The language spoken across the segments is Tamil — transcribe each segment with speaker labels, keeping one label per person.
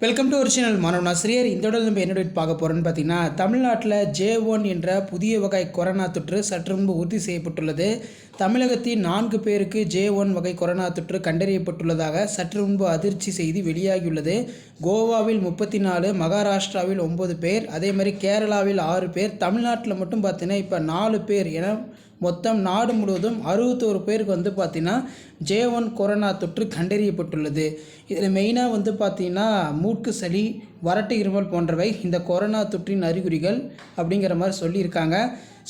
Speaker 1: வெல்கம் டு ஒரிஜினல் மாணவன் ஆசிரியர். இந்த தொடர் நம்ம என்ன பார்க்க போகிறோன்னு பார்த்தீங்கன்னா, தமிழ்நாட்டில் J1 என்ற புதிய வகை கொரோனா தொற்று சற்று முன்பு உறுதி செய்யப்பட்டுள்ளது. தமிழகத்தின் 4 பேருக்கு J1 வகை கொரோனா தொற்று கண்டறியப்பட்டுள்ளதாக சற்று முன்பு அதிர்ச்சி செய்தி வெளியாகியுள்ளது. கோவாவில் 34, மகாராஷ்டிராவில் 9 பேர், அதே மாதிரி கேரளாவில் 6 பேர், தமிழ்நாட்டில் மட்டும் பார்த்தீங்கன்னா இப்போ 4 பேர் என மொத்தம் நாடு முழுவதும் 61 பேருக்கு வந்து பார்த்திங்கன்னா J1 கொரோனா தொற்று கண்டறியப்பட்டுள்ளது. இதில் மெயினாக வந்து பார்த்திங்கன்னா மூக்கு சளி, வறட்டு இருமல் போன்றவை இந்த கொரோனா தொற்றின் அறிகுறிகள் அப்படிங்கிற மாதிரி சொல்லியிருக்காங்க.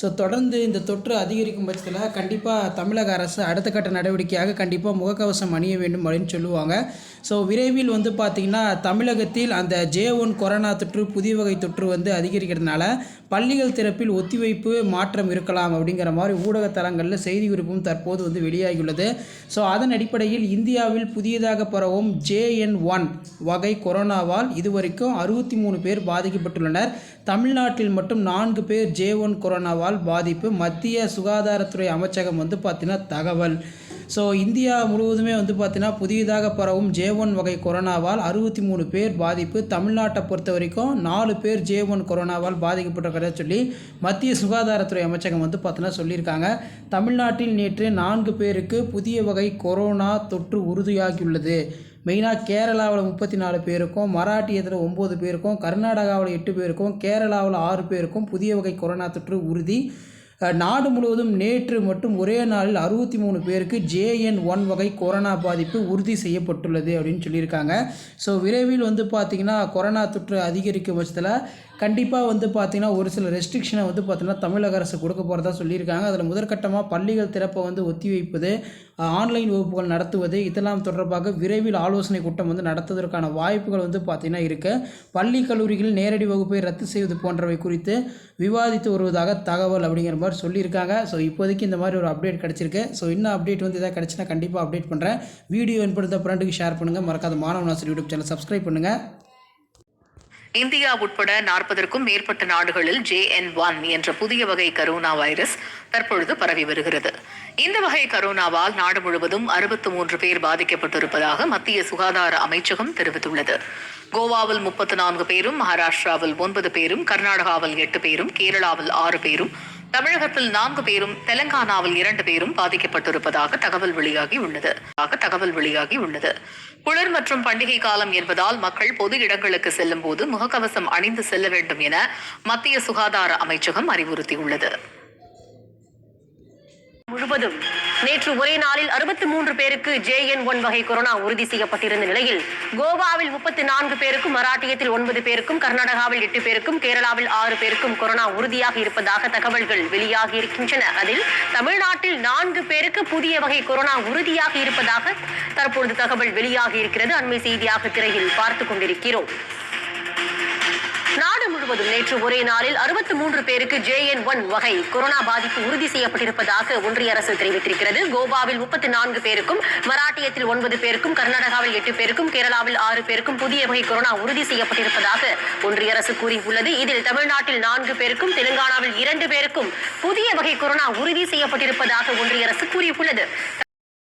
Speaker 1: ஸோ தொடர்ந்து இந்த தொற்று அதிகரிக்கும் பட்சத்தில் கண்டிப்பாக தமிழக அரசு அடுத்த கட்ட நடவடிக்கையாக கண்டிப்பாக முகக்கவசம் அணிய வேண்டும் அப்படின்னு சொல்லுவாங்க. ஸோ விரைவில் வந்து பார்த்திங்கன்னா தமிழகத்தில் அந்த J1 கொரோனா தொற்று புதிய வகை தொற்று வந்து அதிகரிக்கிறதுனால பள்ளிகள் திறப்பில் ஒத்திவைப்பு மாற்றம் இருக்கலாம் அப்படிங்கிற மாதிரி ஊடகத்தலங்களில் செய்தி குறிப்பும் தற்போது வந்து வெளியாகியுள்ளது. ஸோ அதன் அடிப்படையில் இந்தியாவில் புதியதாக பரவும் JN1 வகை கொரோனாவால் இதுவரைக்கும் 63 பேர் பாதிக்கப்பட்டுள்ளனர். தமிழ்நாட்டில் மட்டும் 4 பேர் J1 கொரோனாவால் பாதிப்பு. மத்திய சுகாதாரத்துறை அமைச்சகம் வந்து பார்த்திங்கன்னா தகவல். ஸோ இந்தியா முழுவதுமே வந்து பார்த்திங்கன்னா புதியதாக பரவும் J1 வகை கொரோனாவால் 63 பேர் பாதிப்பு. தமிழ்நாட்டை பொறுத்த வரைக்கும் 4 பேர் J1 கொரோனாவால் பாதிக்கப்பட்டிருக்கிறத சொல்லி மத்திய சுகாதாரத்துறை அமைச்சகம் வந்து பார்த்திங்கன்னா சொல்லியிருக்காங்க. தமிழ்நாட்டில் நேற்று 4 பேருக்கு புதிய வகை கொரோனா தொற்று உறுதியாகியுள்ளது. மெயினாக கேரளாவில் 34 பேருக்கும், மராட்டியத்தில் 9 பேருக்கும், கர்நாடகாவில் 8 பேருக்கும், கேரளாவில் 6 பேருக்கும் புதிய வகை கொரோனா தொற்று உறுதி. நாடு முழுவதும் நேற்று மட்டும் ஒரே நாளில் 63 பேருக்கு JN1 வகை கொரோனா பாதிப்பு உறுதி செய்யப்பட்டுள்ளது அப்படின்னு சொல்லியிருக்காங்க. ஸோ விரைவில் வந்து பார்த்திங்கன்னா கொரோனா தொற்று அதிகரிக்கும் பட்சத்தில் கண்டிப்பாக வந்து பார்த்திங்கன்னா ஒரு சில ரெஸ்ட்ரிக்ஷனை வந்து பார்த்திங்கன்னா தமிழக அரசு கொடுக்க போகிறதா சொல்லியிருக்காங்க. அதில் முதற்கட்டமாக பள்ளிகள் திறப்பை வந்து ஒத்திவைப்பது, ஆன்லைன் வகுப்புகள் நடத்துவது, இதெல்லாம் தொடர்பாக விரைவில் ஆலோசனை கூட்டம் வந்து நடத்துவதற்கான வாய்ப்புகள் வந்து பார்த்திங்கன்னா இருக்குது. பள்ளி கல்லூரிகளில் நேரடி வகுப்பை ரத்து செய்வது போன்றவை குறித்து விவாதித்து வருவதாக தகவல் அப்படிங்கிற மாதிரி சொல்லியிருக்காங்க. ஸோ இப்போதைக்கு இந்த மாதிரி ஒரு அப்டேட் கிடச்சிருக்கு. ஸோ இன்னும் அப்டேட் வந்து எதாவது கிடச்சினா கண்டிப்பாக அப்டேட் பண்ணுறேன். வீடியோ என்படுத்த ஃப்ரெண்டுக்கு ஷேர் பண்ணுங்கள். மறக்காத மாணவன் ஆசிரியர் யூடியூப் சேனல் சப்ஸ்கிரைப் பண்ணுங்கள்.
Speaker 2: இந்தியா உட்பட 40க்கும் மேற்பட்ட நாடுகளில் JN1 என்ற புதிய வகை கரோனா வைரஸ் தற்பொழுது பரவி வருகிறது. இந்த வகை கரோனாவால் நாடு முழுவதும் 63 பேர் பாதிக்கப்பட்டிருப்பதாக மத்திய சுகாதார அமைச்சகம் தெரிவித்துள்ளது. கோவாவில் 34 பேரும், மகாராஷ்டிராவில் 9 பேரும், கர்நாடகாவில் 8 பேரும், கேரளாவில் 6 பேரும், தமிழகத்தில் 4 பேரும், தெலங்கானாவில் 2 பேரும் பாதிக்கப்பட்டிருப்பதாக தகவல் வெளியாகி உள்ளது. குளிர் மற்றும் பண்டிகை காலம் என்பதால் மக்கள் பொது இடங்களுக்கு செல்லும் போது முகக்கவசம் அணிந்து செல்ல வேண்டும் என மத்திய சுகாதார அமைச்சகம் அறிவுறுத்தியுள்ளது.
Speaker 3: முழுவதும் நேற்று ஒரே நாளில் 63 பேருக்கு JN1 வகை கொரோனா உறுதி செய்யப்பட்டிருந்த நிலையில் கோவாவில் 34 பேருக்கும், மராட்டியத்தில் 9 பேருக்கும், கர்நாடகாவில் 8 பேருக்கும், கேரளாவில் 6 பேருக்கும் கொரோனா உறுதியாக இருப்பதாக தகவல்கள் வெளியாகி இருக்கின்றன. அதில் தமிழ்நாட்டில் 4 பேருக்கு புதிய வகை கொரோனா உறுதியாக இருப்பதாக தற்பொழுது தகவல் வெளியாகி இருக்கிறது. அண்மை செய்தியாக திரையில் பார்த்துக் கொண்டிருக்கிறோம். நாடு முழுவதும் நேற்று ஒரே நாளில் 63 பேருக்கு JN1 வகை கொரோனா பாதிப்பு உறுதி செய்யப்பட்டிருப்பதாக ஒன்றிய அரசு தெரிவித்திருக்கிறது. கோவாவில் 34 பேருக்கும், மராட்டியத்தில் 9 பேருக்கும், கர்நாடகாவில் 8 பேருக்கும், கேரளாவில் 6 பேருக்கும் புதிய வகை கொரோனா உறுதி செய்யப்பட்டிருப்பதாக ஒன்றிய அரசு கூறியுள்ளது. இதில் தமிழ்நாட்டில் 4 பேருக்கும், தெலுங்கானாவில் 2 பேருக்கும் புதிய வகை கொரோனா உறுதி செய்யப்பட்டிருப்பதாக ஒன்றிய அரசு கூறியுள்ளது.